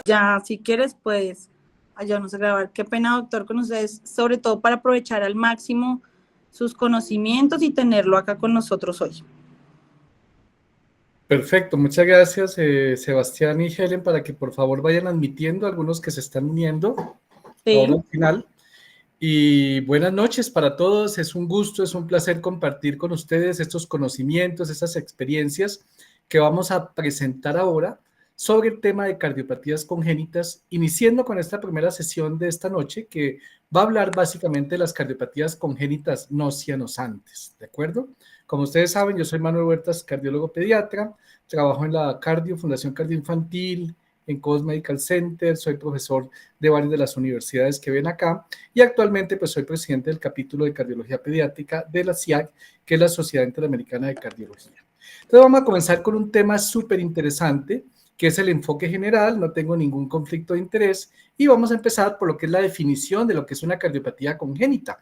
Ya, si quieres, pues ayúdanos a grabar. Qué pena, doctor, con ustedes, sobre todo para aprovechar al máximo sus conocimientos y tenerlo acá con nosotros hoy. Perfecto, muchas gracias Sebastián y Helen para que por favor vayan admitiendo algunos que se están uniendo ahora Sí, al final. Y buenas noches para todos, es un gusto, es un placer compartir con ustedes estos conocimientos, esas experiencias que vamos a presentar ahora sobre el tema de cardiopatías congénitas, iniciando con esta primera sesión de esta noche que va a hablar básicamente de las cardiopatías congénitas no cianosantes, ¿de acuerdo? Como ustedes saben, yo soy Manuel Huertas, cardiólogo pediatra, trabajo en la Fundación Cardioinfantil, en Cos Medical Center, soy profesor de varias de las universidades que ven acá y actualmente pues soy presidente del capítulo de cardiología pediátrica de la SIAC, que es la Sociedad Interamericana de Cardiología. Entonces vamos a comenzar con un tema súper interesante, que es el enfoque general, no tengo ningún conflicto de interés, y vamos a empezar por lo que es la definición de lo que es una cardiopatía congénita.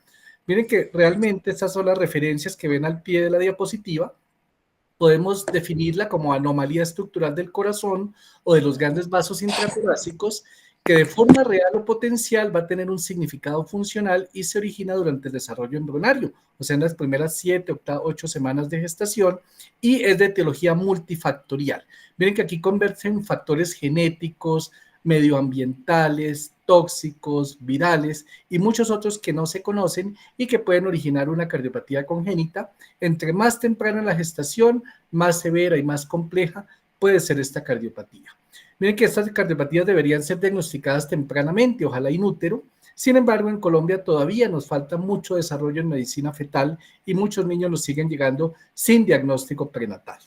Miren que realmente estas son las referencias que ven al pie de la diapositiva. Podemos definirla como anomalía estructural del corazón o de los grandes vasos intratorácicos que de forma real o potencial va a tener un significado funcional y se origina durante el desarrollo embrionario, o sea, en las primeras 7, 8 semanas de gestación y es de etiología multifactorial. Miren que aquí convergen factores genéticos, medioambientales, tóxicos, virales y muchos otros que no se conocen y que pueden originar una cardiopatía congénita. Entre más temprana la gestación, más severa y más compleja puede ser esta cardiopatía. Miren que estas cardiopatías deberían ser diagnosticadas tempranamente, ojalá in útero. Sin embargo, en Colombia todavía nos falta mucho desarrollo en medicina fetal y muchos niños nos siguen llegando sin diagnóstico prenatal.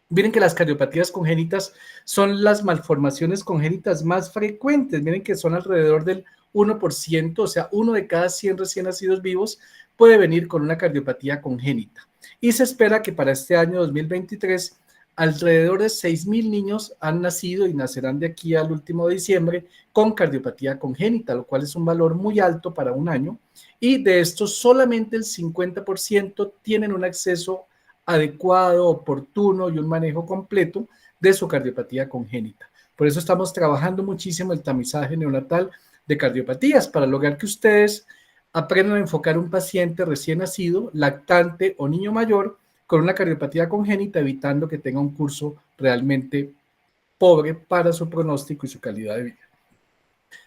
Miren que las cardiopatías congénitas son las malformaciones congénitas más frecuentes. Miren que son alrededor del 1%, o sea, uno de cada 100 recién nacidos vivos puede venir con una cardiopatía congénita. Y se espera que para este año 2023 alrededor de 6.000 niños han nacido y nacerán de aquí al último de diciembre con cardiopatía congénita, lo cual es un valor muy alto para un año. Y de estos solamente el 50% tienen un acceso adecuado, oportuno y un manejo completo de su cardiopatía congénita. Por eso estamos trabajando muchísimo el tamizaje neonatal de cardiopatías para lograr que ustedes aprendan a enfocar un paciente recién nacido, lactante o niño mayor con una cardiopatía congénita, evitando que tenga un curso realmente pobre para su pronóstico y su calidad de vida.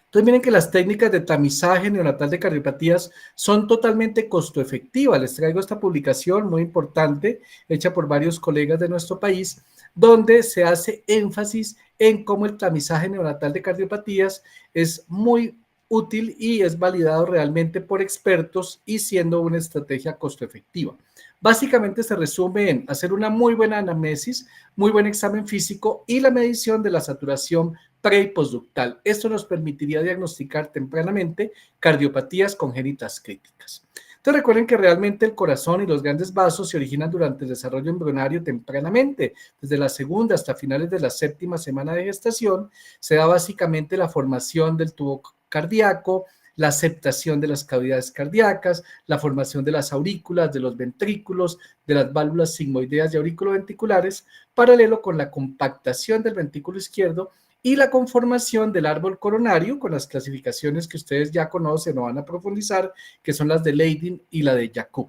Entonces miren que las técnicas de tamizaje neonatal de cardiopatías son totalmente costo efectivas. Les traigo esta publicación muy importante hecha por varios colegas de nuestro país, donde se hace énfasis en cómo el tamizaje neonatal de cardiopatías es muy útil y es validado realmente por expertos y siendo una estrategia costo efectiva. Básicamente se resume en hacer una muy buena anamnesis, muy buen examen físico y la medición de la saturación pre y postductal. Esto nos permitiría diagnosticar tempranamente cardiopatías congénitas críticas. Entonces recuerden que realmente el corazón y los grandes vasos se originan durante el desarrollo embrionario tempranamente, desde la segunda hasta finales de la séptima semana de gestación, se da básicamente la formación del tubo cardíaco, la aceptación de las cavidades cardíacas, la formación de las aurículas, de los ventrículos, de las válvulas sigmoideas y auriculoventriculares, paralelo con la compactación del ventrículo izquierdo y la conformación del árbol coronario con las clasificaciones que ustedes ya conocen o van a profundizar, que son las de Leydin y la de Jacob.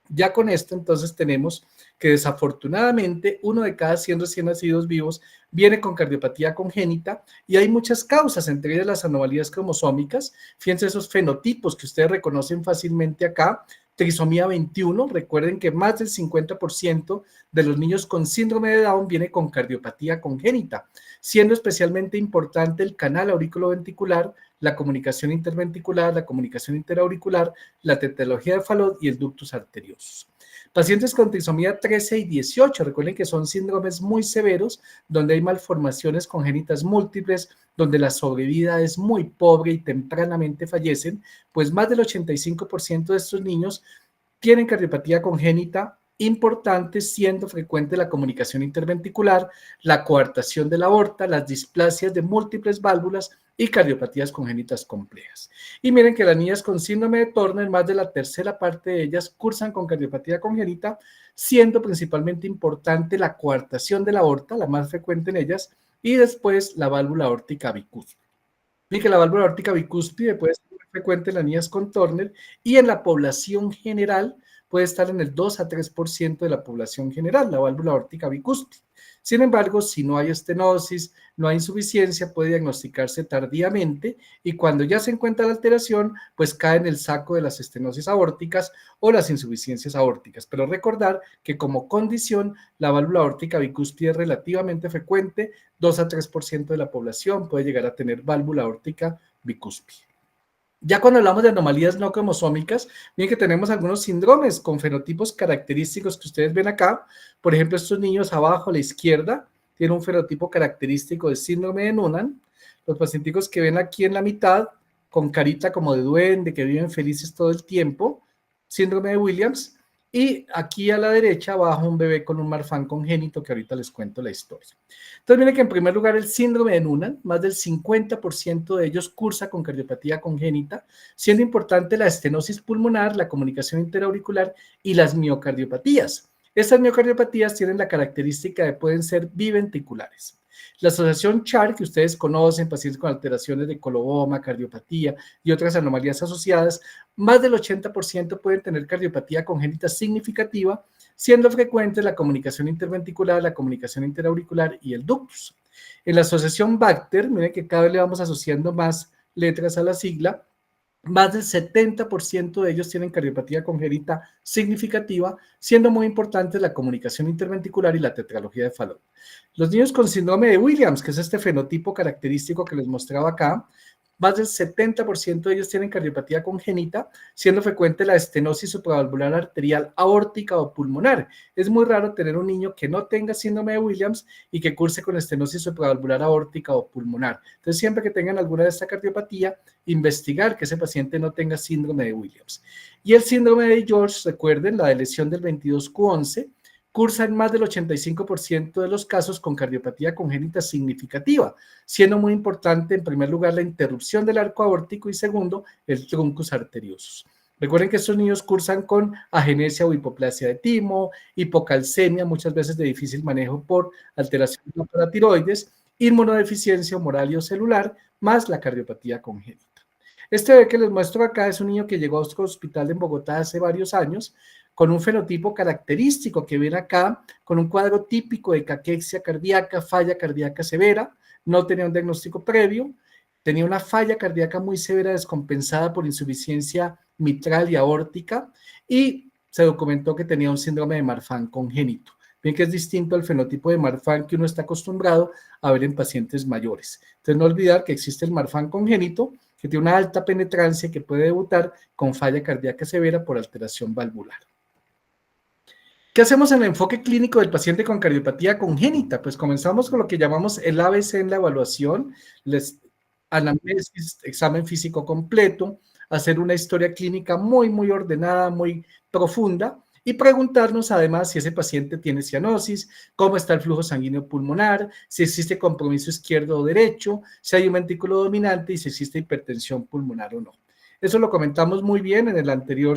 Ya con esto entonces tenemos que desafortunadamente uno de cada 100 recién nacidos vivos viene con cardiopatía congénita y hay muchas causas, entre ellas las anomalías cromosómicas. Fíjense esos fenotipos que ustedes reconocen fácilmente acá. Trisomía 21, recuerden que más del 50% de los niños con síndrome de Down viene con cardiopatía congénita, siendo especialmente importante el canal auriculoventricular, la comunicación interventricular, la comunicación interauricular, la tetralogía de Fallot y el ductus arteriosus. Pacientes con trisomía 13 y 18, recuerden que son síndromes muy severos, donde hay malformaciones congénitas múltiples, donde la sobrevida es muy pobre y tempranamente fallecen, pues más del 85% de estos niños tienen cardiopatía congénita importante, siendo frecuente la comunicación interventricular, la coartación de la aorta, las displasias de múltiples válvulas y cardiopatías congénitas complejas. Y miren que las niñas con síndrome de Turner, más de la tercera parte de ellas cursan con cardiopatía congénita, siendo principalmente importante la coartación de la aorta, la más frecuente en ellas, y después la válvula aórtica bicúspide. Y que la válvula aórtica bicúspide puede ser muy frecuente en las niñas con Turner y en la población general puede estar en el 2 a 3% de la población general, la válvula aórtica bicúspide. Sin embargo, si no hay estenosis, no hay insuficiencia, puede diagnosticarse tardíamente y cuando ya se encuentra la alteración, pues cae en el saco de las estenosis aórticas o las insuficiencias aórticas. Pero recordar que como condición, la válvula aórtica bicúspide es relativamente frecuente, 2 a 3% de la población puede llegar a tener válvula aórtica bicúspide. Ya cuando hablamos de anomalías no cromosómicas, miren que tenemos algunos síndromes con fenotipos característicos que ustedes ven acá. Por ejemplo, estos niños abajo a la izquierda tienen un fenotipo característico de síndrome de Noonan. Los pacientes que ven aquí en la mitad, con carita como de duende, que viven felices todo el tiempo, síndrome de Williams. Y aquí a la derecha abajo un bebé con un Marfan congénito, que ahorita les cuento la historia. Entonces miren que en primer lugar el síndrome de Noonan, más del 50% de ellos cursa con cardiopatía congénita, siendo importante la estenosis pulmonar, la comunicación interauricular y las miocardiopatías. Estas miocardiopatías tienen la característica de pueden ser biventriculares. La asociación CHAR, que ustedes conocen, pacientes con alteraciones de coloboma, cardiopatía y otras anomalías asociadas, más del 80% pueden tener cardiopatía congénita significativa, siendo frecuente la comunicación interventricular, la comunicación interauricular y el ductus. En la asociación Bacter, miren que cada vez le vamos asociando más letras a la sigla, más del 70% de ellos tienen cardiopatía congénita significativa, siendo muy importante la comunicación interventricular y la tetralogía de Fallot. Los niños con síndrome de Williams, que es este fenotipo característico que les mostraba acá, más del 70% de ellos tienen cardiopatía congénita, siendo frecuente la estenosis supravalvular arterial aórtica o pulmonar. Es muy raro tener un niño que no tenga síndrome de Williams y que curse con estenosis supravalvular aórtica o pulmonar. Entonces, siempre que tengan alguna de esta cardiopatía, investigar que ese paciente no tenga síndrome de Williams. Y el síndrome de George, recuerden, la de lesión del 22q11, cursa en más del 85% de los casos con cardiopatía congénita significativa, siendo muy importante en primer lugar la interrupción del arco aórtico y segundo, el truncus arteriosus. Recuerden que estos niños cursan con agenesia o hipoplasia de timo, hipocalcemia, muchas veces de difícil manejo por alteración de la paratiroides, inmunodeficiencia moral o celular, más la cardiopatía congénita. Este bebé que les muestro acá es un niño que llegó a otro hospital en Bogotá hace varios años, con un fenotipo característico que ven acá, con un cuadro típico de caquexia cardíaca, falla cardíaca severa, no tenía un diagnóstico previo, tenía una falla cardíaca muy severa descompensada por insuficiencia mitral y aórtica y se documentó que tenía un síndrome de Marfan congénito. Bien que es distinto al fenotipo de Marfan que uno está acostumbrado a ver en pacientes mayores. Entonces no olvidar que existe el Marfan congénito, que tiene una alta penetrancia que puede debutar con falla cardíaca severa por alteración valvular. ¿Qué hacemos en el enfoque clínico del paciente con cardiopatía congénita? Pues comenzamos con lo que llamamos el ABC en la evaluación, anamnesis, examen físico completo, hacer una historia clínica muy ordenada, muy profunda y preguntarnos además si ese paciente tiene cianosis, cómo está el flujo sanguíneo pulmonar, si existe compromiso izquierdo o derecho, si hay un ventrículo dominante y si existe hipertensión pulmonar o no. Eso lo comentamos muy bien en el anterior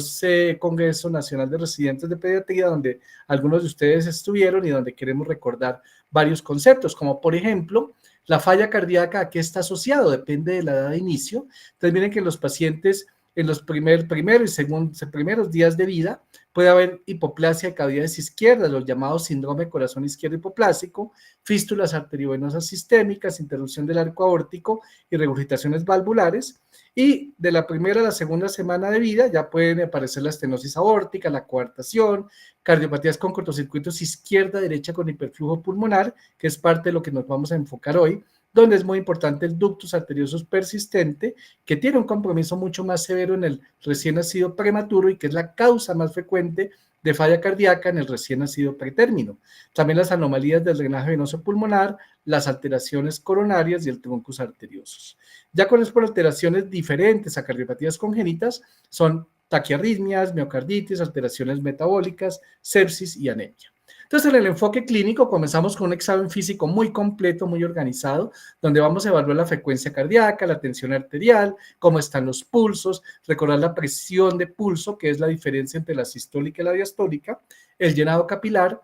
Congreso Nacional de Residentes de Pediatría, donde algunos de ustedes estuvieron y donde queremos recordar varios conceptos, como por ejemplo, la falla cardíaca, ¿a qué está asociado? Depende de la edad de inicio. Entonces, miren que los pacientes en los primeros días de vida puede haber hipoplasia de cavidades izquierdas, los llamados síndrome de corazón izquierdo hipoplásico, fístulas arteriovenosas sistémicas, interrupción del arco aórtico y regurgitaciones valvulares. Y de la primera a la segunda semana de vida ya pueden aparecer la estenosis aórtica, la coartación, cardiopatías con cortocircuitos izquierda-derecha con hiperflujo pulmonar, que es parte de lo que nos vamos a enfocar hoy, donde es muy importante el ductus arteriosus persistente, que tiene un compromiso mucho más severo en el recién nacido prematuro y que es la causa más frecuente de falla cardíaca en el recién nacido pretérmino. También las anomalías del drenaje venoso pulmonar, las alteraciones coronarias y el truncus arteriosus. Ya con por alteraciones diferentes a cardiopatías congénitas son taquiarritmias, miocarditis, alteraciones metabólicas, sepsis y anemia. Entonces, en el enfoque clínico comenzamos con un examen físico muy completo, muy organizado, donde vamos a evaluar la frecuencia cardíaca, la tensión arterial, cómo están los pulsos, recordar la presión de pulso, que es la diferencia entre la sistólica y la diastólica, el llenado capilar,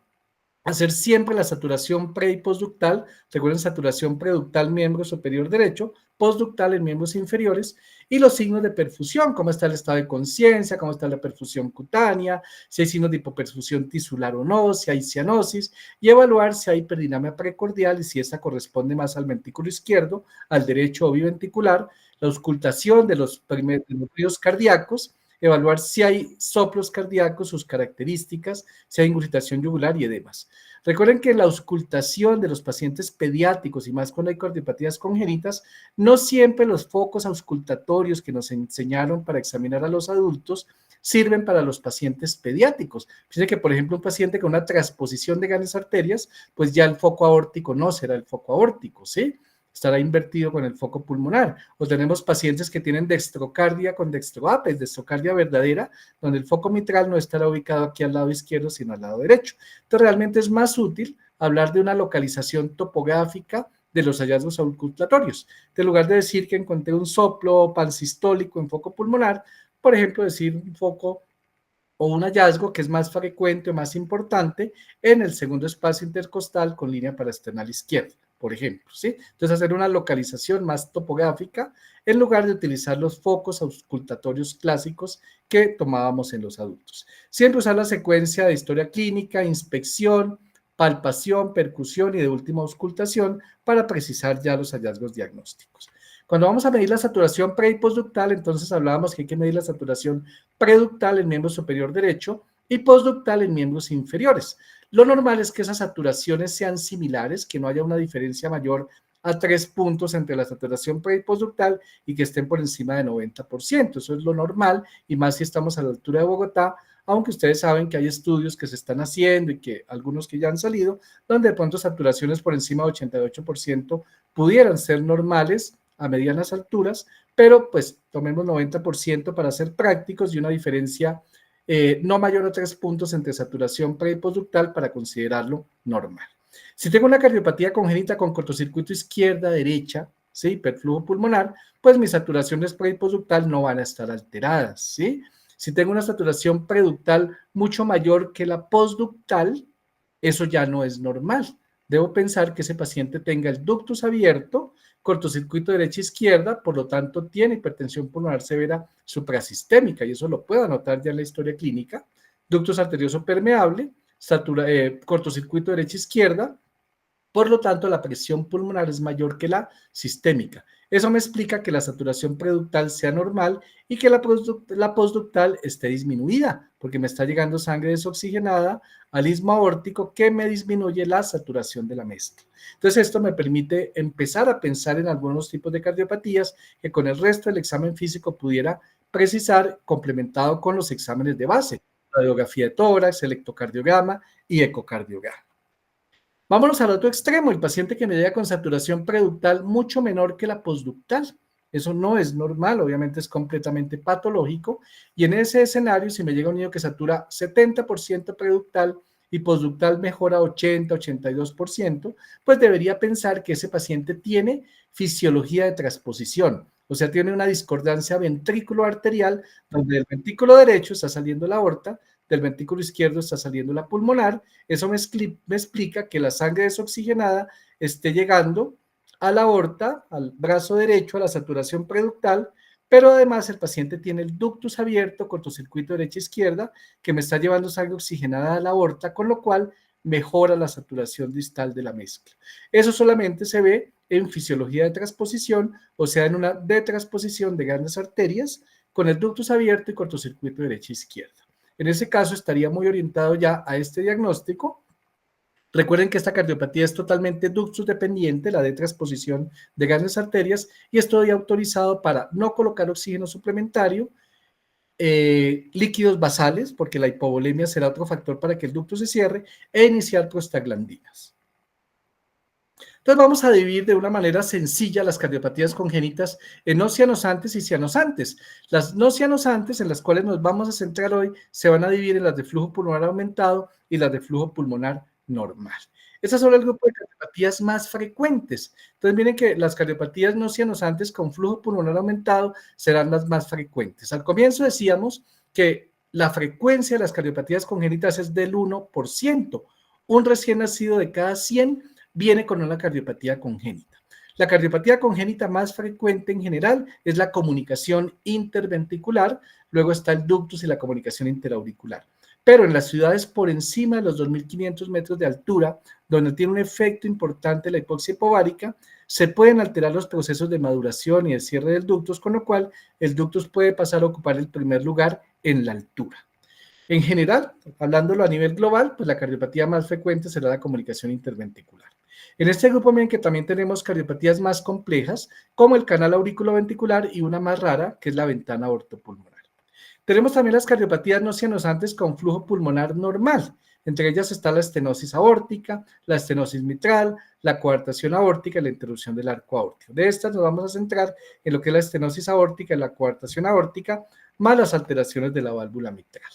hacer siempre la saturación pre y postductal. Recuerden, saturación preductal, miembro superior derecho, postductal en miembros inferiores, y los signos de perfusión, cómo está el estado de conciencia, cómo está la perfusión cutánea, si hay signos de hipoperfusión tisular o no, si hay cianosis, y evaluar si hay hiperdinamia precordial y si esta corresponde más al ventrículo izquierdo, al derecho o biventricular, la auscultación de los ruidos cardíacos, evaluar si hay soplos cardíacos, sus características, si hay ingurgitación yugular y edemas. Recuerden que la auscultación de los pacientes pediátricos y más cuando hay cardiopatías congénitas, no siempre los focos auscultatorios que nos enseñaron para examinar a los adultos sirven para los pacientes pediátricos. Fíjense que, por ejemplo, un paciente con una transposición de grandes arterias, pues ya el foco aórtico no será el foco aórtico, ¿sí? Estará invertido con el foco pulmonar. O tenemos pacientes que tienen dextrocardia con dextroapes, dextrocardia verdadera, donde el foco mitral no estará ubicado aquí al lado izquierdo, sino al lado derecho. Entonces, realmente es más útil hablar de una localización topográfica de los hallazgos auscultatorios. En lugar de decir que encontré un soplo pansistólico en foco pulmonar, por ejemplo, decir un foco o un hallazgo que es más frecuente o más importante en el segundo espacio intercostal con línea parasternal izquierda, por ejemplo, ¿sí? Entonces, hacer una localización más topográfica en lugar de utilizar los focos auscultatorios clásicos que tomábamos en los adultos. Siempre usar la secuencia de historia clínica, inspección, palpación, percusión y de última auscultación para precisar ya los hallazgos diagnósticos. Cuando vamos a medir la saturación pre y postductal, entonces hablábamos que hay que medir la saturación preductal en miembro superior derecho y postductal en miembros inferiores. Lo normal es que esas saturaciones sean similares, que no haya una diferencia mayor a 3 puntos entre la saturación pre y postductal y que estén por encima de 90%. Eso es lo normal, y más si estamos a la altura de Bogotá, aunque ustedes saben que hay estudios que se están haciendo y que algunos que ya han salido, donde de pronto saturaciones por encima de 88% pudieran ser normales a medianas alturas, pero pues tomemos 90% para ser prácticos y una diferencia no mayor a 3 puntos entre saturación pre y postductal para considerarlo normal. Si tengo una cardiopatía congénita con cortocircuito izquierda-derecha, ¿sí? Hiperflujo pulmonar, pues mis saturaciones pre y postductal no van a estar alteradas, ¿sí? Si tengo una saturación preductal mucho mayor que la postductal, eso ya no es normal. Debo pensar que ese paciente tenga el ductus abierto, cortocircuito derecha-izquierda, por lo tanto tiene hipertensión pulmonar severa suprasistémica, y eso lo puedo anotar ya en la historia clínica. Ductus arterioso permeable, cortocircuito derecha-izquierda, por lo tanto la presión pulmonar es mayor que la sistémica. Eso me explica que la saturación preductal sea normal y que la postductal esté disminuida, porque me está llegando sangre desoxigenada al istmo aórtico que me disminuye la saturación de la mezcla. Entonces, esto me permite empezar a pensar en algunos tipos de cardiopatías que con el resto del examen físico pudiera precisar, complementado con los exámenes de base, radiografía de tórax, electrocardiograma y ecocardiograma. Vámonos al otro extremo, el paciente que me llega con saturación preductal mucho menor que la postductal. Eso no es normal, obviamente es completamente patológico, y en ese escenario, si me llega un niño que satura 70% preductal y postductal mejora 80-82%, pues debería pensar que ese paciente tiene fisiología de transposición, o sea, tiene una discordancia ventrículo arterial, donde del ventrículo derecho está saliendo la aorta, del ventrículo izquierdo está saliendo la pulmonar. Eso me explica que la sangre desoxigenada esté llegando a la aorta, al brazo derecho, a la saturación preductal, pero además el paciente tiene el ductus abierto, cortocircuito derecha-izquierda, que me está llevando sangre oxigenada a la aorta, con lo cual mejora la saturación distal de la mezcla. Eso solamente se ve en fisiología de transposición, o sea, en una detransposición de grandes arterias con el ductus abierto y cortocircuito derecha-izquierda. En ese caso estaría muy orientado ya a este diagnóstico. Recuerden que esta cardiopatía es totalmente ductus dependiente, la de transposición de grandes arterias, y estoy autorizado para no colocar oxígeno suplementario, líquidos basales, porque la hipovolemia será otro factor para que el ducto se cierre, e iniciar prostaglandinas. Entonces vamos a dividir de una manera sencilla las cardiopatías congénitas en no cianosantes y cianosantes. Las no cianosantes, en las cuales nos vamos a centrar hoy, se van a dividir en las de flujo pulmonar aumentado y las de flujo pulmonar normal. Esas son el grupo de cardiopatías más frecuentes. Entonces miren que las cardiopatías no cianosantes con flujo pulmonar aumentado serán las más frecuentes. Al comienzo decíamos que la frecuencia de las cardiopatías congénitas es del 1%. un recién nacido de cada 100 viene con una cardiopatía congénita. La cardiopatía congénita más frecuente en general es la comunicación interventricular, luego está el ductus y la comunicación interauricular. Pero en las ciudades por encima de los 2.500 metros de altura, donde tiene un efecto importante la hipoxia hipovárica, se pueden alterar los procesos de maduración y el cierre del ductus, con lo cual el ductus puede pasar a ocupar el primer lugar en la altura. En general, hablándolo a nivel global, pues la cardiopatía más frecuente será la comunicación interventricular. En este grupo, miren que también tenemos cardiopatías más complejas, como el canal auriculoventricular y una más rara, que es la ventana aortopulmonar. Tenemos también las cardiopatías no cianosantes con flujo pulmonar normal. Entre ellas está la estenosis aórtica, la estenosis mitral, la coartación aórtica y la interrupción del arco aórtico. De estas nos vamos a centrar en lo que es la estenosis aórtica y la coartación aórtica, más las alteraciones de la válvula mitral.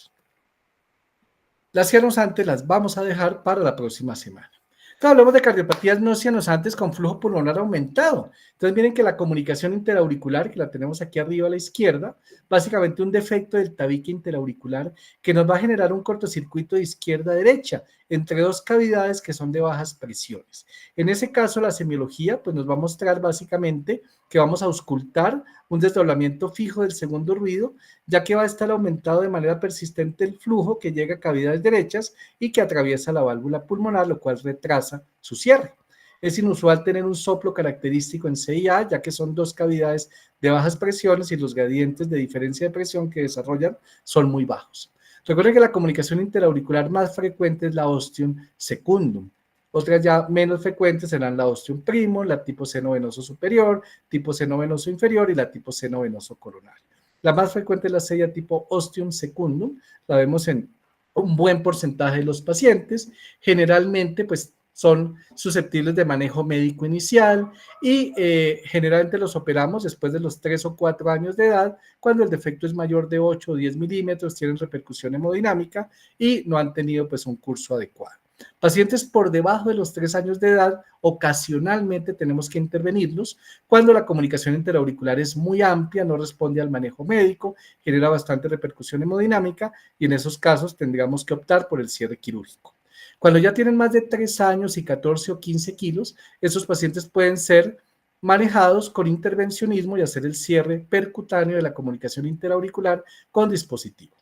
Las cianosantes las vamos a dejar para la próxima semana. Entonces, hablamos de cardiopatías no cianosantes con flujo pulmonar aumentado. Entonces, miren que la comunicación interauricular, que la tenemos aquí arriba a la izquierda, básicamente un defecto del tabique interauricular que nos va a generar un cortocircuito de izquierda a derecha entre dos cavidades que son de bajas presiones. En ese caso, la semiología pues, nos va a mostrar básicamente que vamos a auscultar un desdoblamiento fijo del segundo ruido, ya que va a estar aumentado de manera persistente el flujo que llega a cavidades derechas y que atraviesa la válvula pulmonar, lo cual retrasa su cierre. Es inusual tener un soplo característico en CIA, ya que son dos cavidades de bajas presiones y los gradientes de diferencia de presión que desarrollan son muy bajos. Recuerden que la comunicación interauricular más frecuente es la ostium secundum. Otras ya menos frecuentes serán la ostium primum, la tipo seno venoso superior, tipo seno venoso inferior y la tipo seno venoso coronario. La más frecuente es la CIA tipo ostium secundum, la vemos en un buen porcentaje de los pacientes. Generalmente, pues, son susceptibles de manejo médico inicial y generalmente los operamos después de los 3 o 4 años de edad, cuando el defecto es mayor de 8 o 10 milímetros, tienen repercusión hemodinámica y no han tenido pues un curso adecuado. Pacientes por debajo de los 3 años de edad, ocasionalmente tenemos que intervenirlos cuando la comunicación interauricular es muy amplia, no responde al manejo médico, genera bastante repercusión hemodinámica y en esos casos tendríamos que optar por el cierre quirúrgico. Cuando ya tienen más de 3 años y 14 o 15 kilos, esos pacientes pueden ser manejados con intervencionismo y hacer el cierre percutáneo de la comunicación interauricular con dispositivo.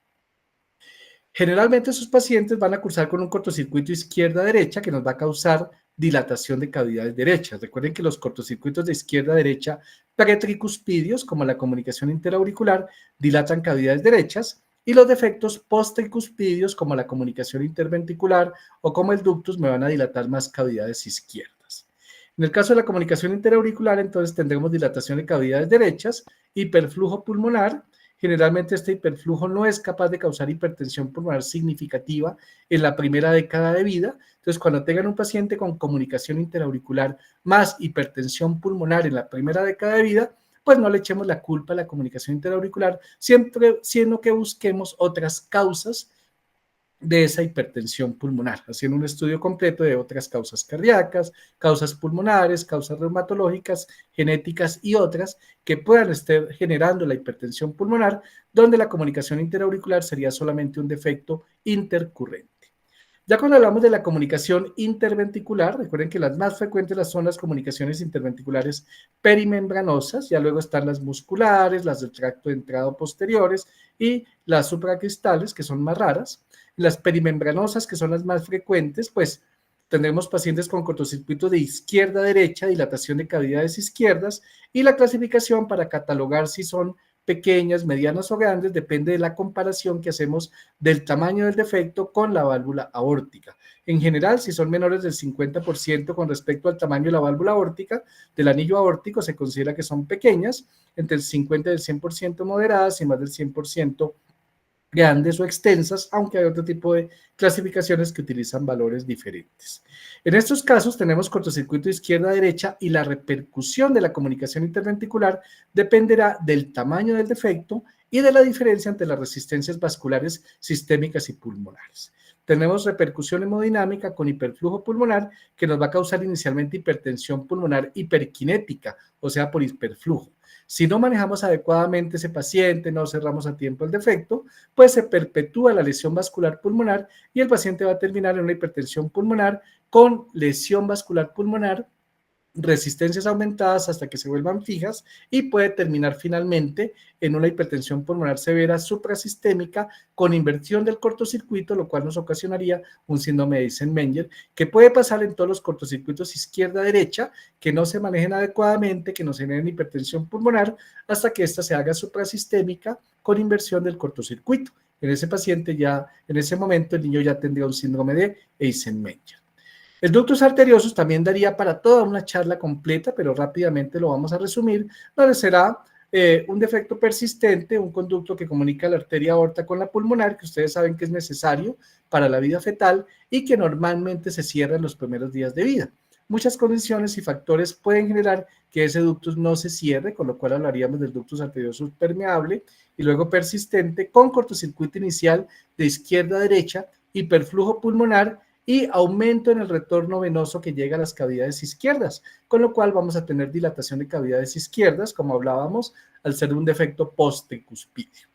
Generalmente esos pacientes van a cursar con un cortocircuito izquierda-derecha que nos va a causar dilatación de cavidades derechas. Recuerden que los cortocircuitos de izquierda-derecha pretricuspidios, como la comunicación interauricular, dilatan cavidades derechas, y los defectos postricuspidios, como la comunicación interventricular o como el ductus, me van a dilatar más cavidades izquierdas. En el caso de la comunicación interauricular, entonces tendremos dilatación de cavidades derechas, hiperflujo pulmonar. Generalmente este hiperflujo no es capaz de causar hipertensión pulmonar significativa en la primera década de vida. Entonces, cuando tengan un paciente con comunicación interauricular más hipertensión pulmonar en la primera década de vida, pues no le echemos la culpa a la comunicación interauricular, siempre siendo que busquemos otras causas de esa hipertensión pulmonar, haciendo un estudio completo de otras causas cardíacas, causas pulmonares, causas reumatológicas, genéticas y otras que puedan estar generando la hipertensión pulmonar, donde la comunicación interauricular sería solamente un defecto intercurrente. Ya cuando hablamos de la comunicación interventricular, recuerden que las más frecuentes son las comunicaciones interventriculares perimembranosas, ya luego están las musculares, las del tracto de entrada posteriores y las supracristales, que son más raras. Las perimembranosas, que son las más frecuentes, pues tendremos pacientes con cortocircuito de izquierda a derecha, dilatación de cavidades izquierdas, y la clasificación para catalogar si son pequeñas, medianas o grandes, depende de la comparación que hacemos del tamaño del defecto con la válvula aórtica. En general, si son menores del 50% con respecto al tamaño de la válvula aórtica, del anillo aórtico, se considera que son pequeñas, entre el 50 y el 100% moderadas y más del 100% grandes o extensas, aunque hay otro tipo de clasificaciones que utilizan valores diferentes. En estos casos tenemos cortocircuito izquierda-derecha y la repercusión de la comunicación interventricular dependerá del tamaño del defecto y de la diferencia entre las resistencias vasculares sistémicas y pulmonares. Tenemos repercusión hemodinámica con hiperflujo pulmonar que nos va a causar inicialmente hipertensión pulmonar hiperkinética, o sea, por hiperflujo. Si no manejamos adecuadamente ese paciente, no cerramos a tiempo el defecto, pues se perpetúa la lesión vascular pulmonar y el paciente va a terminar en una hipertensión pulmonar con lesión vascular pulmonar, resistencias aumentadas hasta que se vuelvan fijas y puede terminar finalmente en una hipertensión pulmonar severa suprasistémica con inversión del cortocircuito, lo cual nos ocasionaría un síndrome de Eisenmenger, que puede pasar en todos los cortocircuitos izquierda-derecha, que no se manejen adecuadamente, que nos generen hipertensión pulmonar hasta que ésta se haga suprasistémica con inversión del cortocircuito. En ese paciente ya, en ese momento, el niño ya tendría un síndrome de Eisenmenger. El ductus arteriosus también daría para toda una charla completa, pero rápidamente lo vamos a resumir, donde será un defecto persistente, un conducto que comunica la arteria aorta con la pulmonar, que ustedes saben que es necesario para la vida fetal y que normalmente se cierra en los primeros días de vida. Muchas condiciones y factores pueden generar que ese ductus no se cierre, con lo cual hablaríamos del ductus arteriosus permeable y luego persistente con cortocircuito inicial de izquierda a derecha, hiperflujo pulmonar y aumento en el retorno venoso que llega a las cavidades izquierdas, con lo cual vamos a tener dilatación de cavidades izquierdas, como hablábamos, al ser un defecto postricuspidio.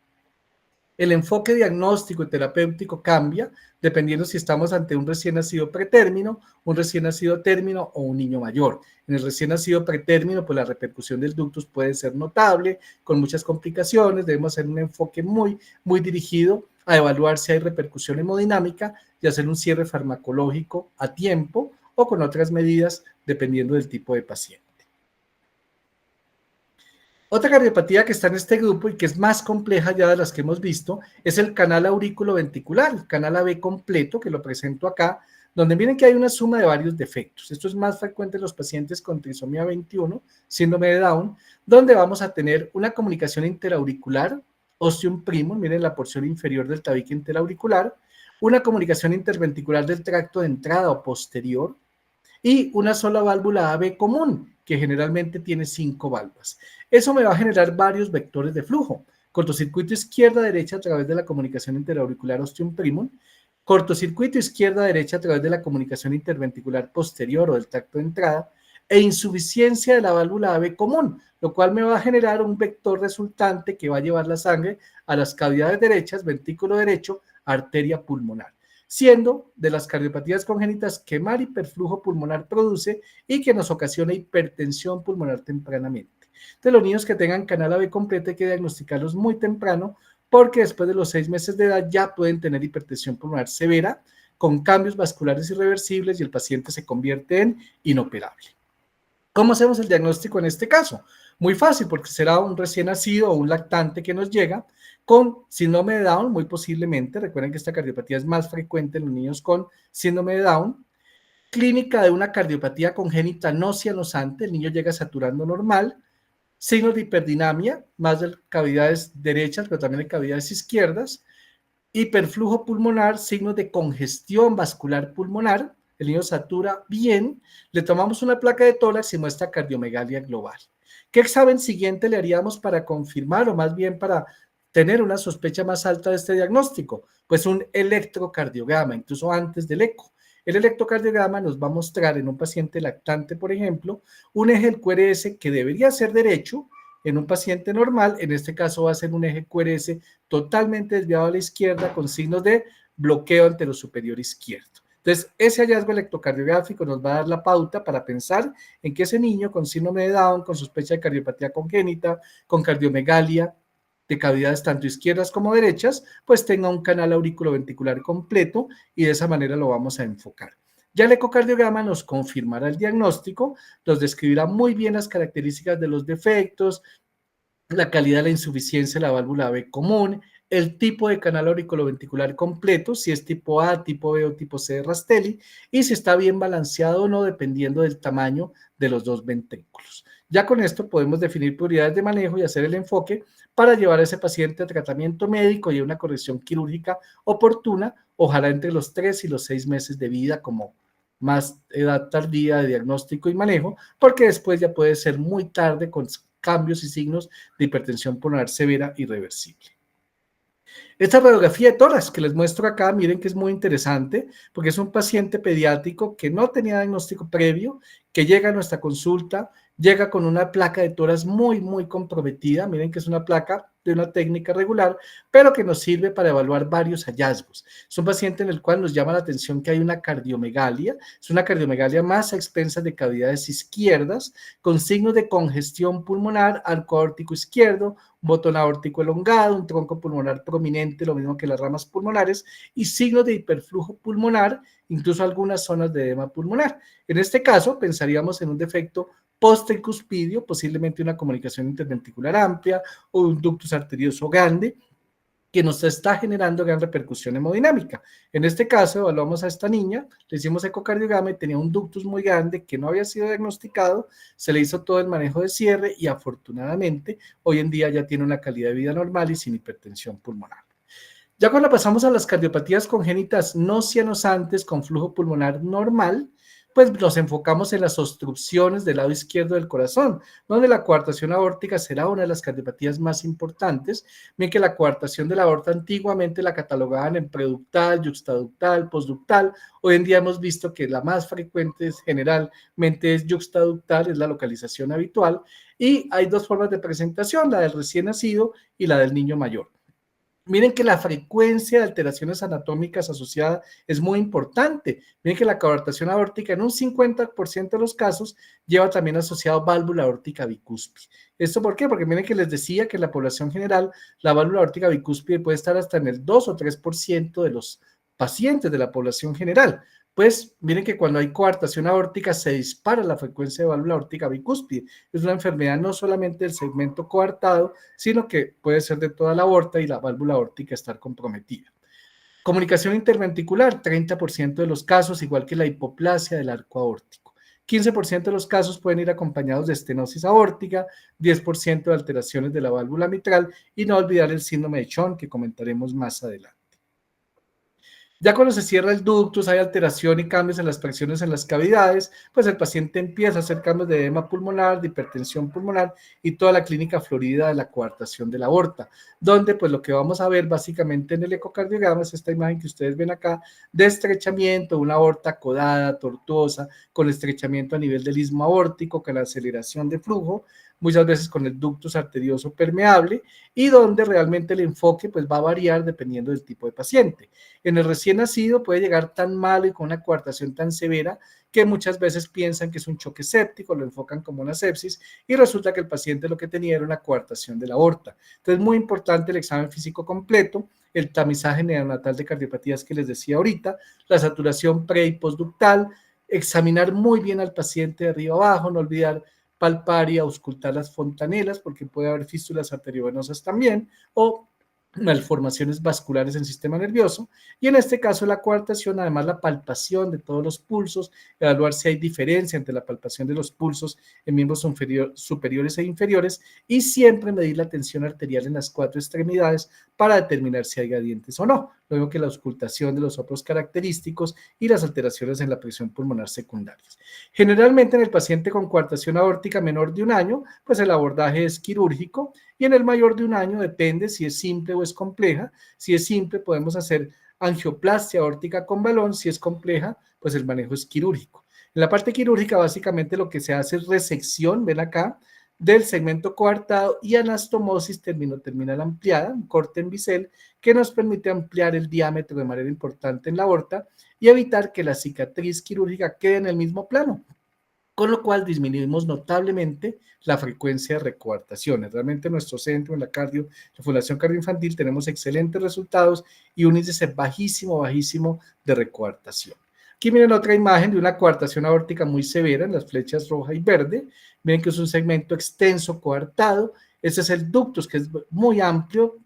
El enfoque diagnóstico y terapéutico cambia dependiendo si estamos ante un recién nacido pretérmino, un recién nacido término o un niño mayor. En el recién nacido pretérmino, pues la repercusión del ductus puede ser notable, con muchas complicaciones. Debemos hacer un enfoque muy dirigido a evaluar si hay repercusión hemodinámica y hacer un cierre farmacológico a tiempo o con otras medidas dependiendo del tipo de paciente. Otra cardiopatía que está en este grupo y que es más compleja ya de las que hemos visto es el canal aurículo-ventricular, el canal AB completo, que lo presento acá, donde miren que hay una suma de varios defectos. Esto es más frecuente en los pacientes con trisomía 21, síndrome de Down, donde vamos a tener una comunicación interauricular, ostium primum, miren la porción inferior del tabique interauricular, una comunicación interventricular del tracto de entrada o posterior y una sola válvula AB común, que generalmente tiene 5 válvulas. Eso me va a generar varios vectores de flujo. Cortocircuito izquierda-derecha a través de la comunicación interauricular ostium primum, cortocircuito izquierda-derecha a través de la comunicación interventricular posterior o del tracto de entrada, e insuficiencia de la válvula AB común, lo cual me va a generar un vector resultante que va a llevar la sangre a las cavidades derechas, ventrículo derecho, arteria pulmonar, siendo de las cardiopatías congénitas que más hiperflujo pulmonar produce y que nos ocasiona hipertensión pulmonar tempranamente. De los niños que tengan canal AB completo hay que diagnosticarlos muy temprano porque después de los 6 meses de edad ya pueden tener hipertensión pulmonar severa con cambios vasculares irreversibles y el paciente se convierte en inoperable. ¿Cómo hacemos el diagnóstico en este caso? Muy fácil, porque será un recién nacido o un lactante que nos llega con síndrome de Down, muy posiblemente. Recuerden que esta cardiopatía es más frecuente en los niños con síndrome de Down. Clínica de una cardiopatía congénita no cianosante, el niño llega saturando normal. Signos de hiperdinamia, más de cavidades derechas, pero también de cavidades izquierdas. Hiperflujo pulmonar, signos de congestión vascular pulmonar. El niño satura bien, le tomamos una placa de tórax y muestra cardiomegalia global. ¿Qué examen siguiente le haríamos para confirmar o más bien para tener una sospecha más alta de este diagnóstico? Pues un electrocardiograma, incluso antes del eco. El electrocardiograma nos va a mostrar en un paciente lactante, por ejemplo, un eje del QRS que debería ser derecho en un paciente normal. En este caso va a ser un eje QRS totalmente desviado a la izquierda con signos de bloqueo anterosuperior izquierdo. Entonces, ese hallazgo electrocardiográfico nos va a dar la pauta para pensar en que ese niño con síndrome de Down, con sospecha de cardiopatía congénita, con cardiomegalia de cavidades tanto izquierdas como derechas, pues tenga un canal auriculoventricular completo y de esa manera lo vamos a enfocar. Ya el ecocardiograma nos confirmará el diagnóstico, nos describirá muy bien las características de los defectos, la calidad de la insuficiencia de la válvula AB común, el tipo de canal auriculoventricular completo, si es tipo A, tipo B o tipo C de Rastelli, y si está bien balanceado o no, dependiendo del tamaño de los dos ventrículos. Ya con esto podemos definir prioridades de manejo y hacer el enfoque para llevar a ese paciente a tratamiento médico y a una corrección quirúrgica oportuna, ojalá entre los 3 y los 6 meses de vida como más edad tardía de diagnóstico y manejo, porque después ya puede ser muy tarde con cambios y signos de hipertensión pulmonar severa irreversible. Esta radiografía de tórax que les muestro acá, miren que es muy interesante, porque es un paciente pediátrico que no tenía diagnóstico previo, que llega a nuestra consulta llega con una placa de toras muy, muy comprometida. Miren que es una placa de una técnica regular, pero que nos sirve para evaluar varios hallazgos. Es un paciente en el cual nos llama la atención que hay una cardiomegalia, es una cardiomegalia más extensa de cavidades izquierdas, con signos de congestión pulmonar, arco aórtico izquierdo, un botón aórtico elongado, un tronco pulmonar prominente, lo mismo que las ramas pulmonares, y signos de hiperflujo pulmonar, incluso algunas zonas de edema pulmonar. En este caso, pensaríamos en un defecto postricuspidio, posiblemente una comunicación interventricular amplia o un ductus arterioso grande, que nos está generando gran repercusión hemodinámica. En este caso, evaluamos a esta niña, le hicimos ecocardiograma y tenía un ductus muy grande que no había sido diagnosticado, se le hizo todo el manejo de cierre y afortunadamente hoy en día ya tiene una calidad de vida normal y sin hipertensión pulmonar. Ya cuando pasamos a las cardiopatías congénitas no cianosantes con flujo pulmonar normal, pues nos enfocamos en las obstrucciones del lado izquierdo del corazón, donde la coartación aórtica será una de las cardiopatías más importantes, bien que la coartación de la aorta antiguamente la catalogaban en preductal, yuxtaductal, postductal. Hoy en día hemos visto que la más frecuente generalmente es yuxtaductal, es la localización habitual, y hay dos formas de presentación, la del recién nacido y la del niño mayor. Miren que la frecuencia de alteraciones anatómicas asociada es muy importante. Miren que la coartación aórtica en un 50% de los casos lleva también asociado válvula aórtica bicúspide. ¿Esto por qué? Porque miren que les decía que en la población general la válvula aórtica bicúspide puede estar hasta en el 2 o 3% de los pacientes de la población general. Pues miren que cuando hay coartación aórtica se dispara la frecuencia de válvula aórtica bicúspide. Es una enfermedad no solamente del segmento coartado, sino que puede ser de toda la aorta y la válvula aórtica estar comprometida. Comunicación interventricular, 30% de los casos, igual que la hipoplasia del arco aórtico. 15% de los casos pueden ir acompañados de estenosis aórtica, 10% de alteraciones de la válvula mitral y no olvidar el síndrome de Shann que comentaremos más adelante. Ya cuando se cierra el ductus, hay alteración y cambios en las presiones en las cavidades, pues el paciente empieza a hacer cambios de edema pulmonar, de hipertensión pulmonar y toda la clínica florida de la coartación de la aorta, donde pues lo que vamos a ver básicamente en el ecocardiograma es esta imagen que ustedes ven acá de estrechamiento, una aorta codada, tortuosa, con estrechamiento a nivel del istmo aórtico, con la aceleración de flujo, muchas veces con el ductus arterioso permeable y donde realmente el enfoque pues va a variar dependiendo del tipo de paciente. En el recién nacido puede llegar tan malo y con una coartación tan severa que muchas veces piensan que es un choque séptico, lo enfocan como una sepsis y resulta que el paciente lo que tenía era una coartación de la aorta. Entonces es muy importante el examen físico completo, el tamizaje neonatal de cardiopatías que les decía ahorita, la saturación pre y postductal, examinar muy bien al paciente de arriba abajo, no olvidar palpar y auscultar las fontanelas porque puede haber fístulas arteriovenosas también o malformaciones vasculares en el sistema nervioso y en este caso la coartación, además la palpación de todos los pulsos, evaluar si hay diferencia entre la palpación de los pulsos en miembros superiores e inferiores y siempre medir la tensión arterial en las 4 extremidades para determinar si hay gradientes o no, luego que la auscultación de los soplos característicos y las alteraciones en la presión pulmonar secundarias. Generalmente en el paciente con coartación aórtica menor de 1 año, pues el abordaje es quirúrgico y en el mayor de 1 año depende si es simple o es compleja. Si es simple podemos hacer angioplastia aórtica con balón, si es compleja pues el manejo es quirúrgico. En la parte quirúrgica básicamente lo que se hace es resección, ven acá, del segmento coartado y anastomosis terminal ampliada, un corte en bisel que nos permite ampliar el diámetro de manera importante en la aorta y evitar que la cicatriz quirúrgica quede en el mismo plano, con lo cual disminuimos notablemente la frecuencia de recoartaciones. Realmente en nuestro centro, en la Fundación Cardioinfantil, tenemos excelentes resultados y un índice bajísimo de recoartación. Aquí miren otra imagen de una coartación aórtica muy severa en las flechas roja y verde. Miren que es un segmento extenso coartado. Este es el ductus, que es muy amplio,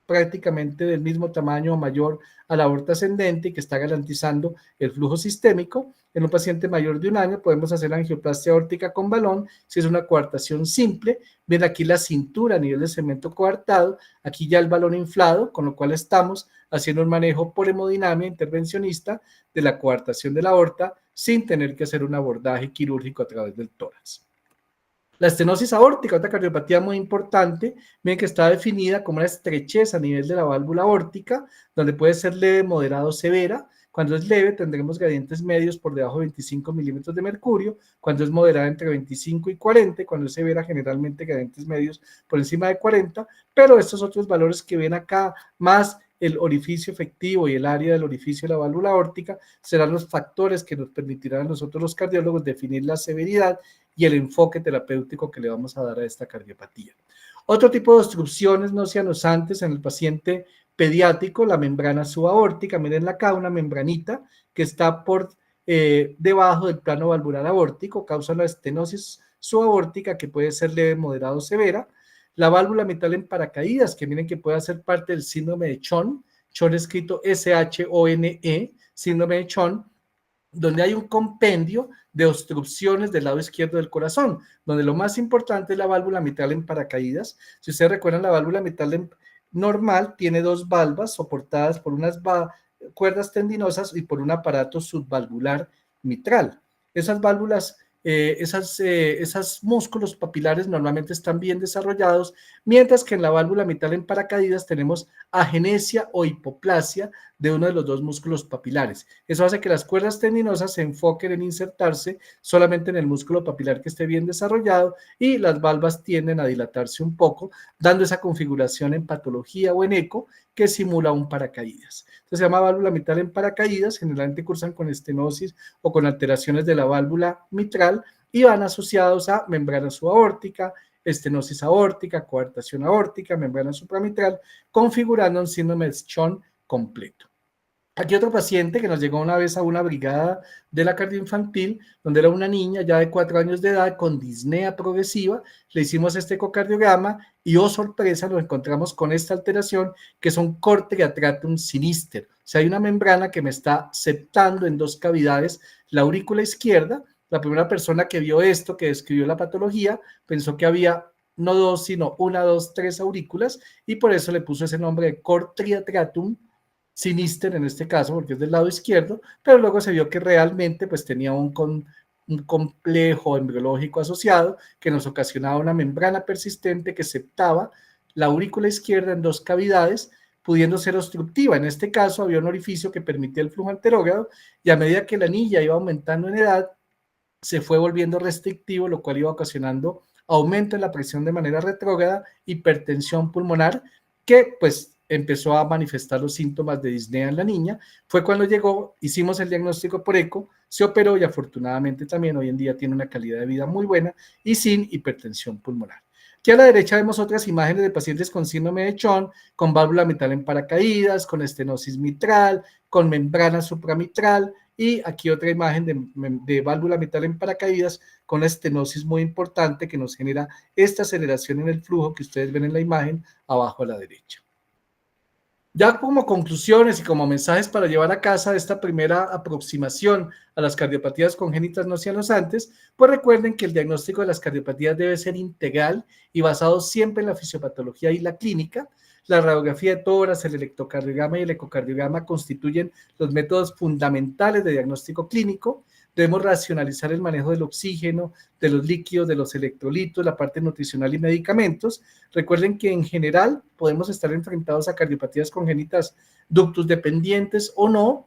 prácticamente del mismo tamaño o mayor a la aorta ascendente y que está garantizando el flujo sistémico. En un paciente mayor de 1 año podemos hacer angioplastia aórtica con balón si es una coartación simple. Ven aquí la cintura a nivel de segmento coartado, aquí ya el balón inflado, con lo cual estamos haciendo un manejo por hemodinamia intervencionista de la coartación de la aorta sin tener que hacer un abordaje quirúrgico a través del tórax. La estenosis aórtica, otra cardiopatía muy importante, miren que está definida como una estrechez a nivel de la válvula aórtica, donde puede ser leve, moderado, severa. Cuando es leve tendremos gradientes medios por debajo de 25 milímetros de mercurio, cuando es moderada entre 25 y 40, cuando es severa generalmente gradientes medios por encima de 40, pero estos otros valores que ven acá, más el orificio efectivo y el área del orificio de la válvula aórtica, serán los factores que nos permitirán a nosotros los cardiólogos definir la severidad y el enfoque terapéutico que le vamos a dar a esta cardiopatía. Otro tipo de obstrucciones no cianosantes en el paciente pediátrico, la membrana subaórtica. Miren acá una membranita que está por debajo del plano valvular aórtico, causa la estenosis subaórtica que puede ser leve, moderada o severa. La válvula mitral en paracaídas, que miren que puede ser parte del síndrome de Chon, Chon escrito S-H-O-N-E, síndrome de Chon, donde hay un compendio de obstrucciones del lado izquierdo del corazón, donde lo más importante es la válvula mitral en paracaídas. Si ustedes recuerdan, la válvula mitral normal tiene dos valvas soportadas por unas cuerdas tendinosas y por un aparato subvalvular mitral. Esas válvulas, esos músculos papilares normalmente están bien desarrollados, mientras que en la válvula mitral en paracaídas tenemos agenesia o hipoplasia de uno de los dos músculos papilares. Eso hace que las cuerdas tendinosas se enfoquen en insertarse solamente en el músculo papilar que esté bien desarrollado y las valvas tienden a dilatarse un poco, dando esa configuración en patología o en eco que simula un paracaídas. Entonces se llama válvula mitral en paracaídas, generalmente cursan con estenosis o con alteraciones de la válvula mitral y van asociados a membrana subaórtica, estenosis aórtica, coartación aórtica, membrana supramitral, configurando un síndrome de Chon completo. Aquí otro paciente que nos llegó una vez a una brigada de la cardioinfantil, donde era una niña ya de 4 años de edad con disnea progresiva. Le hicimos este ecocardiograma y, oh sorpresa, nos encontramos con esta alteración que es un corte atratum sinister. O sea, hay una membrana que me está septando en dos cavidades la aurícula izquierda. La primera persona que vio esto, que describió la patología, pensó que había no dos, sino una, dos, tres aurículas, y por eso le puso ese nombre de cortriatratum sinister en este caso, porque es del lado izquierdo, pero luego se vio que realmente pues tenía un complejo embriológico asociado que nos ocasionaba una membrana persistente que septaba la aurícula izquierda en dos cavidades, pudiendo ser obstructiva. En este caso había un orificio que permitía el flujo anterógrado y a medida que la niña iba aumentando en edad, se fue volviendo restrictivo, lo cual iba ocasionando aumento en la presión de manera retrógrada, hipertensión pulmonar, que pues empezó a manifestar los síntomas de disnea en la niña. Fue cuando llegó, hicimos el diagnóstico por eco, se operó y afortunadamente también hoy en día tiene una calidad de vida muy buena y sin hipertensión pulmonar. Aquí a la derecha vemos otras imágenes de pacientes con síndrome de Chon, con válvula mitral en paracaídas, con estenosis mitral, con membrana supramitral, y aquí otra imagen de válvula mitral en paracaídas con estenosis muy importante que nos genera esta aceleración en el flujo que ustedes ven en la imagen abajo a la derecha. Ya como conclusiones y como mensajes para llevar a casa esta primera aproximación a las cardiopatías congénitas no cianosantes, pues recuerden que el diagnóstico de las cardiopatías debe ser integral y basado siempre en la fisiopatología y la clínica. La radiografía de tórax, el electrocardiograma y el ecocardiograma constituyen los métodos fundamentales de diagnóstico clínico. Debemos racionalizar el manejo del oxígeno, de los líquidos, de los electrolitos, la parte nutricional y medicamentos. Recuerden que en general podemos estar enfrentados a cardiopatías congénitas ductus dependientes o no.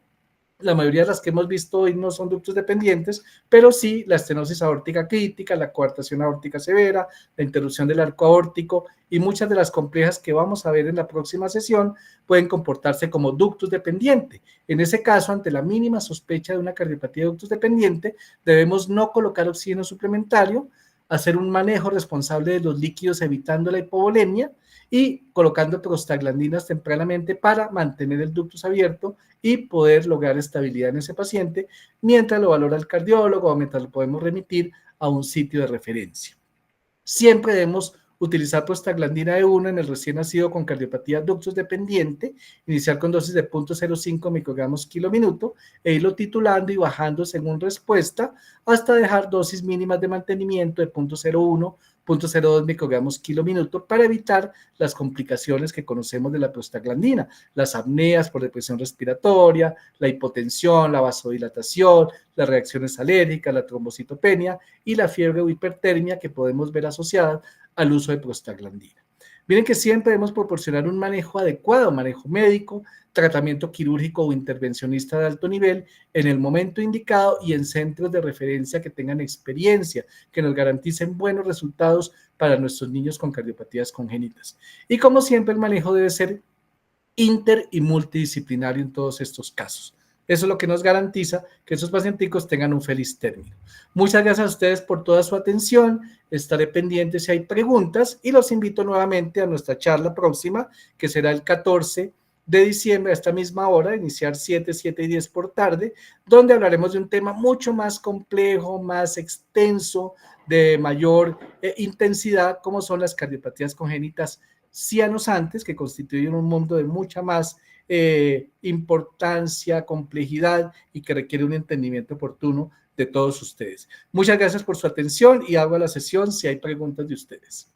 La mayoría de las que hemos visto hoy no son ductos dependientes, pero sí la estenosis aórtica crítica, la coartación aórtica severa, la interrupción del arco aórtico y muchas de las complejas que vamos a ver en la próxima sesión pueden comportarse como ductus dependiente. En ese caso, ante la mínima sospecha de una cardiopatía de ductus dependiente, debemos no colocar oxígeno suplementario, hacer un manejo responsable de los líquidos evitando la hipovolemia y colocando prostaglandinas tempranamente para mantener el ductus abierto y poder lograr estabilidad en ese paciente mientras lo valora el cardiólogo o mientras lo podemos remitir a un sitio de referencia. Siempre debemos utilizar prostaglandina E1 en el recién nacido con cardiopatía ductus dependiente, iniciar con dosis de 0.05 microgramos kilo minuto e irlo titulando y bajando según respuesta hasta dejar dosis mínimas de mantenimiento de 0.01, 0.02 microgramos kilo minuto para evitar las complicaciones que conocemos de la prostaglandina, las apneas por depresión respiratoria, la hipotensión, la vasodilatación, las reacciones alérgicas, la trombocitopenia y la fiebre o hipertermia que podemos ver asociadas al uso de prostaglandina. Miren que siempre debemos proporcionar un manejo adecuado, manejo médico, tratamiento quirúrgico o intervencionista de alto nivel en el momento indicado y en centros de referencia que tengan experiencia, que nos garanticen buenos resultados para nuestros niños con cardiopatías congénitas. Y como siempre, el manejo debe ser inter y multidisciplinario en todos estos casos. Eso es lo que nos garantiza que esos pacienticos tengan un feliz término. Muchas gracias a ustedes por toda su atención. Estaré pendiente si hay preguntas y los invito nuevamente a nuestra charla próxima, que será el 14 de diciembre a esta misma hora, iniciar 7 y 10 por tarde, donde hablaremos de un tema mucho más complejo, más extenso, de mayor intensidad, como son las cardiopatías congénitas cianosantes, que constituyen un mundo de mucha más importancia, complejidad y que requiere un entendimiento oportuno de todos ustedes. Muchas gracias por su atención y hago la sesión si hay preguntas de ustedes.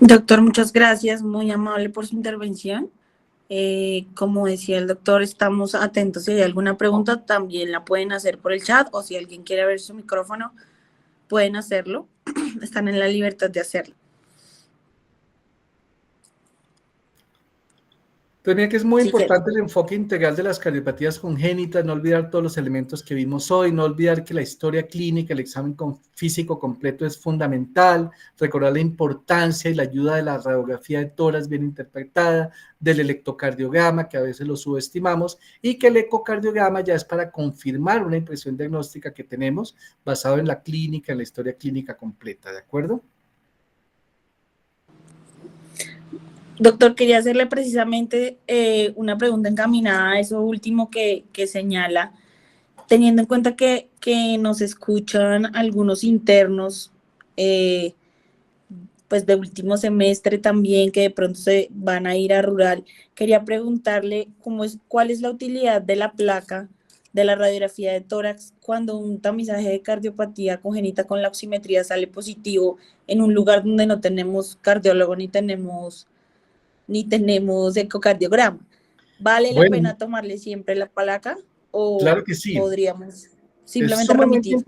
Doctor, muchas gracias, muy amable por su intervención. Como decía el doctor, estamos atentos. Si hay alguna pregunta, también la pueden hacer por el chat o si alguien quiere ver su micrófono, pueden hacerlo. Están en la libertad de hacerlo. Pues mira que es muy Sí, importante el enfoque integral de las cardiopatías congénitas, no olvidar todos los elementos que vimos hoy, no olvidar que la historia clínica, el examen físico completo es fundamental, recordar la importancia y la ayuda de la radiografía de tórax bien interpretada, del electrocardiograma, que a veces lo subestimamos, y que el ecocardiograma ya es para confirmar una impresión diagnóstica que tenemos basado en la clínica, en la historia clínica completa, ¿de acuerdo? doctor, quería hacerle precisamente una pregunta encaminada a eso último que señala, teniendo en cuenta que nos escuchan algunos internos, pues de último semestre también, que de pronto se van a ir a rural. Quería preguntarle cuál es la utilidad de la placa de la radiografía de tórax cuando un tamizaje de cardiopatía congénita con la oximetría sale positivo en un lugar donde no tenemos cardiólogo ni tenemos ecocardiograma. ¿Vale la Bueno, pena tomarle siempre la placa o claro que sí. podríamos Es simplemente remitir?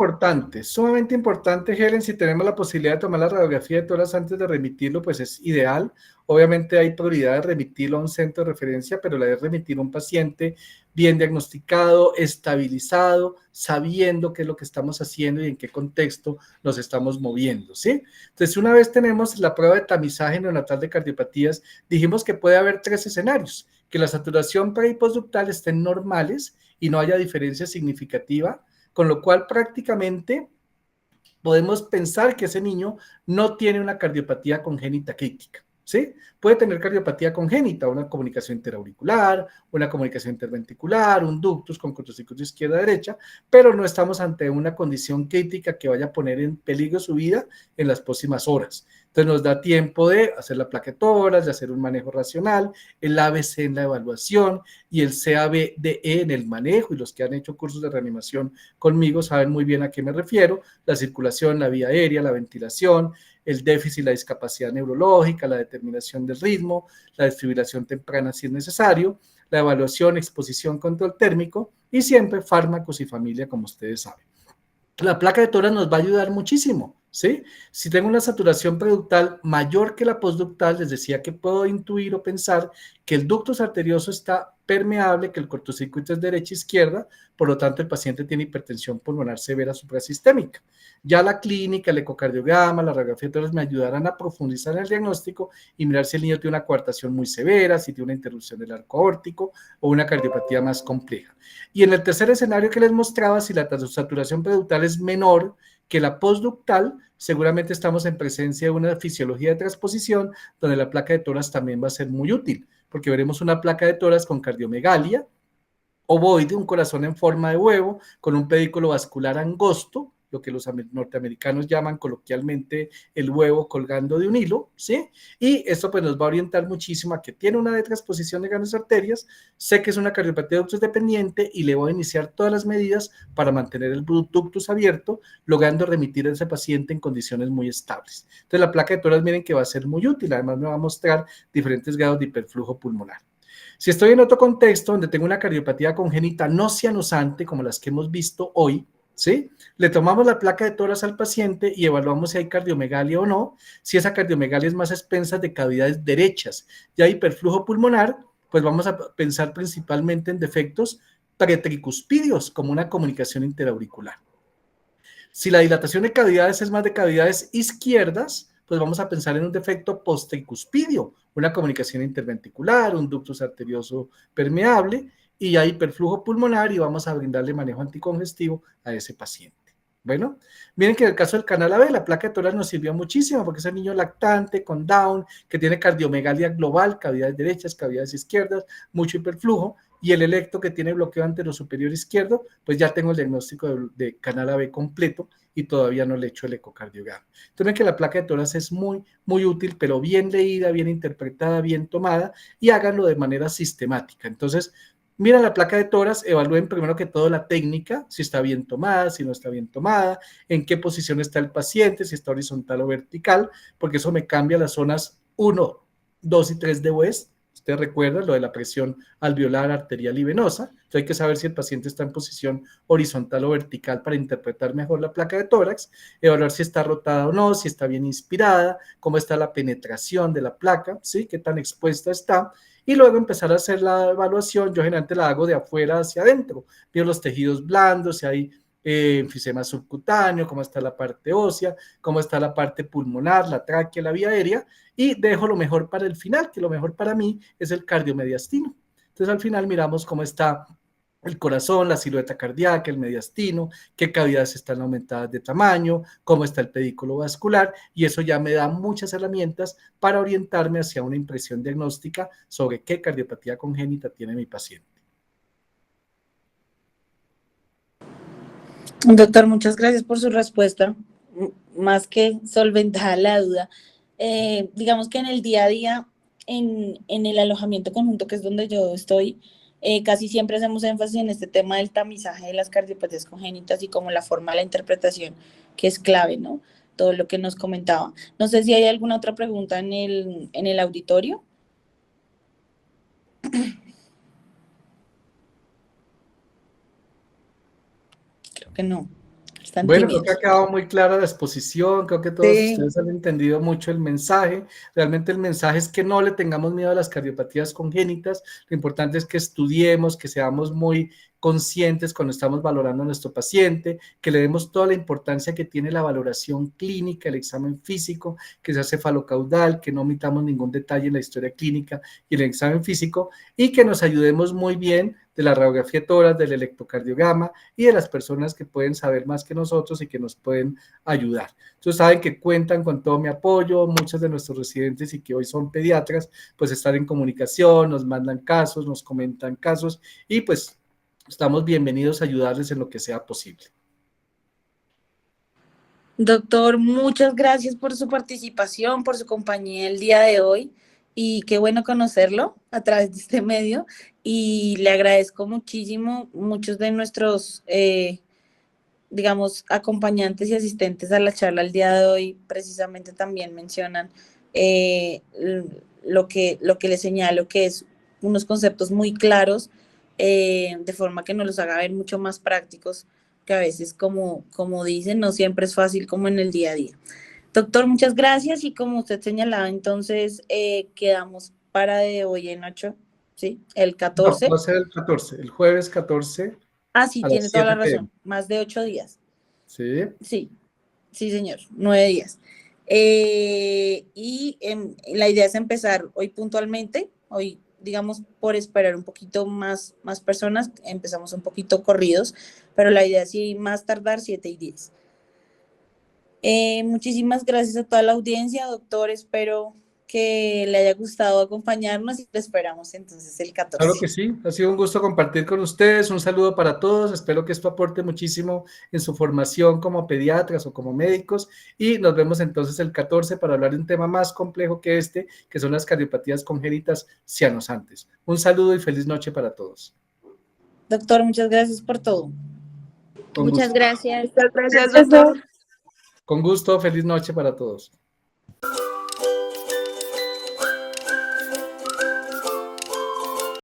sumamente importante, Helen, si tenemos la posibilidad de tomar la radiografía de tórax antes de remitirlo, pues es ideal. Obviamente hay prioridad de remitirlo a un centro de referencia, pero la de remitir a un paciente bien diagnosticado, estabilizado, sabiendo qué es lo que estamos haciendo y en qué contexto nos estamos moviendo, ¿sí? Entonces, una vez tenemos la prueba de tamizaje neonatal de cardiopatías, dijimos que puede haber 3 escenarios, que la saturación pre y postductal estén normales y no haya diferencia significativa, con lo cual prácticamente podemos pensar que ese niño no tiene una cardiopatía congénita crítica, ¿sí? Puede tener cardiopatía congénita, una comunicación interauricular, una comunicación interventricular, un ductus con cortocircuito izquierda-derecha, pero no estamos ante una condición crítica que vaya a poner en peligro su vida en las próximas horas. Entonces nos da tiempo de hacer la placa de tórax, de hacer un manejo racional, el ABC en la evaluación y el CABDE en el manejo, y los que han hecho cursos de reanimación conmigo saben muy bien a qué me refiero, la circulación, la vía aérea, la ventilación, el déficit, la discapacidad neurológica, la determinación del ritmo, la desfibrilación temprana si es necesario, la evaluación, exposición, control térmico y siempre fármacos y familia, como ustedes saben. La placa de tórax nos va a ayudar muchísimo, ¿sí? Si tengo una saturación preductal mayor que la postductal, les decía que puedo intuir o pensar que el ductus arterioso está permeable, que el cortocircuito es derecha-izquierda, por lo tanto el paciente tiene hipertensión pulmonar severa suprasistémica. Ya la clínica, el ecocardiograma, la radiografía de tórax me ayudarán a profundizar en el diagnóstico y mirar si el niño tiene una coartación muy severa, si tiene una interrupción del arco aórtico o una cardiopatía más compleja. Y en el tercer escenario que les mostraba, si la saturación preductal es menor que la postductal, seguramente estamos en presencia de una fisiología de transposición donde la placa de tórax también va a ser muy útil, porque veremos una placa de tórax con cardiomegalia, ovoide, un corazón en forma de huevo, con un pedículo vascular angosto, lo que los norteamericanos llaman coloquialmente el huevo colgando de un hilo, ¿sí? Y esto pues nos va a orientar muchísimo a que tiene una transposición de grandes arterias, sé que es una cardiopatía ductus dependiente y le voy a iniciar todas las medidas para mantener el ductus abierto, logrando remitir a ese paciente en condiciones muy estables. Entonces la placa de tórax miren que va a ser muy útil, además me va a mostrar diferentes grados de hiperflujo pulmonar. Si estoy en otro contexto donde tengo una cardiopatía congénita no cianosante como las que hemos visto hoy, ¿sí? Le tomamos la placa de tórax al paciente y evaluamos si hay cardiomegalia o no. Si esa cardiomegalia es más expensa de cavidades derechas y hay hiperflujo pulmonar, pues vamos a pensar principalmente en defectos pretricuspidios, como una comunicación interauricular. Si la dilatación de cavidades es más de cavidades izquierdas, pues vamos a pensar en un defecto postricuspidio, una comunicación interventricular, un ductus arterioso permeable, y hay hiperflujo pulmonar y vamos a brindarle manejo anticongestivo a ese paciente. Bueno, miren que en el caso del canal AB, la placa de tórax nos sirvió muchísimo porque es el niño lactante con Down, que tiene cardiomegalia global, cavidades derechas, cavidades izquierdas, mucho hiperflujo, y el electro que tiene bloqueo anterosuperior izquierdo, pues ya tengo el diagnóstico de canal AB completo y todavía no le he hecho el ecocardiograma. Entonces ven que la placa de tórax es muy, muy útil, pero bien leída, bien interpretada, bien tomada, y háganlo de manera sistemática. Entonces, miren la placa de tórax, evalúen primero que todo la técnica, si está bien tomada, si no está bien tomada, en qué posición está el paciente, si está horizontal o vertical, porque eso me cambia las zonas 1, 2 y 3 de West. Usted recuerda lo de la presión alveolar, arterial y venosa. Entonces hay que saber si el paciente está en posición horizontal o vertical para interpretar mejor la placa de tórax, evaluar si está rotada o no, si está bien inspirada, cómo está la penetración de la placa, ¿sí? Qué tan expuesta está, y luego empezar a hacer la evaluación. Yo generalmente la hago de afuera hacia adentro, veo los tejidos blandos, si hay enfisema subcutáneo, cómo está la parte ósea, cómo está la parte pulmonar, la tráquea, la vía aérea, y dejo lo mejor para el final, que lo mejor para mí es el cardiomediastino. Entonces al final miramos cómo está el corazón, la silueta cardíaca, el mediastino, qué cavidades están aumentadas de tamaño, cómo está el pedículo vascular, y eso ya me da muchas herramientas para orientarme hacia una impresión diagnóstica sobre qué cardiopatía congénita tiene mi paciente. Doctor, muchas gracias por su respuesta. Más que solventada la duda. Digamos que en el día a día, en el alojamiento conjunto, que es donde yo estoy, casi siempre hacemos énfasis en este tema del tamizaje de las cardiopatías congénitas y como la forma de la interpretación, que es clave, ¿no? Todo lo que nos comentaba. No sé si hay alguna otra pregunta en el auditorio. Creo que no. Están Bueno, creo que ha tímidos. quedado muy clara la exposición, creo que todos Sí. ustedes han entendido mucho el mensaje. Realmente el mensaje es que no le tengamos miedo a las cardiopatías congénitas, lo importante es que estudiemos, que seamos muy conscientes cuando estamos valorando a nuestro paciente, que le demos toda la importancia que tiene la valoración clínica, el examen físico, que sea cefalocaudal, que no omitamos ningún detalle en la historia clínica y el examen físico, y que nos ayudemos muy bien de la radiografía de tórax, del electrocardiograma y de las personas que pueden saber más que nosotros y que nos pueden ayudar. Entonces saben que cuentan con todo mi apoyo, muchos de nuestros residentes y que hoy son pediatras, pues están en comunicación, nos mandan casos, nos comentan casos y pues estamos bienvenidos a ayudarles en lo que sea posible. Doctor, muchas gracias por su participación, por su compañía el día de hoy y qué bueno conocerlo a través de este medio y le agradezco muchísimo. Muchos de nuestros, digamos, acompañantes y asistentes a la charla el día de hoy precisamente también mencionan eh, lo que les señalo, que es unos conceptos muy claros, de forma que nos los haga ver mucho más prácticos, que a veces, como dicen, no siempre es fácil como en el día a día. Doctor, muchas gracias y como usted señalaba, entonces quedamos para de hoy en 8, ¿sí? El No, 14. va a ser el 14, el jueves 14 Ah, sí, a las tiene toda la 7 p.m. razón, más de 8 días. Sí. Sí, sí, señor, 9 días. La idea es empezar hoy puntualmente, hoy, digamos, por esperar un poquito más personas, empezamos un poquito corridos, pero la idea es sí, más tardar 7:10. Muchísimas gracias a toda la audiencia, doctor, espero que le haya gustado acompañarnos y lo esperamos entonces el Claro 14. que sí, ha sido un gusto compartir con ustedes, un saludo para todos, espero que esto aporte muchísimo en su formación como pediatras o como médicos y nos vemos entonces el 14 para hablar de un tema más complejo que este, que son las cardiopatías congénitas cianosantes. Un saludo y feliz noche para todos. Doctor, muchas gracias por todo. Con Muchas gusto. gracias. Muchas gracias, doctor. Con gusto, feliz noche para todos.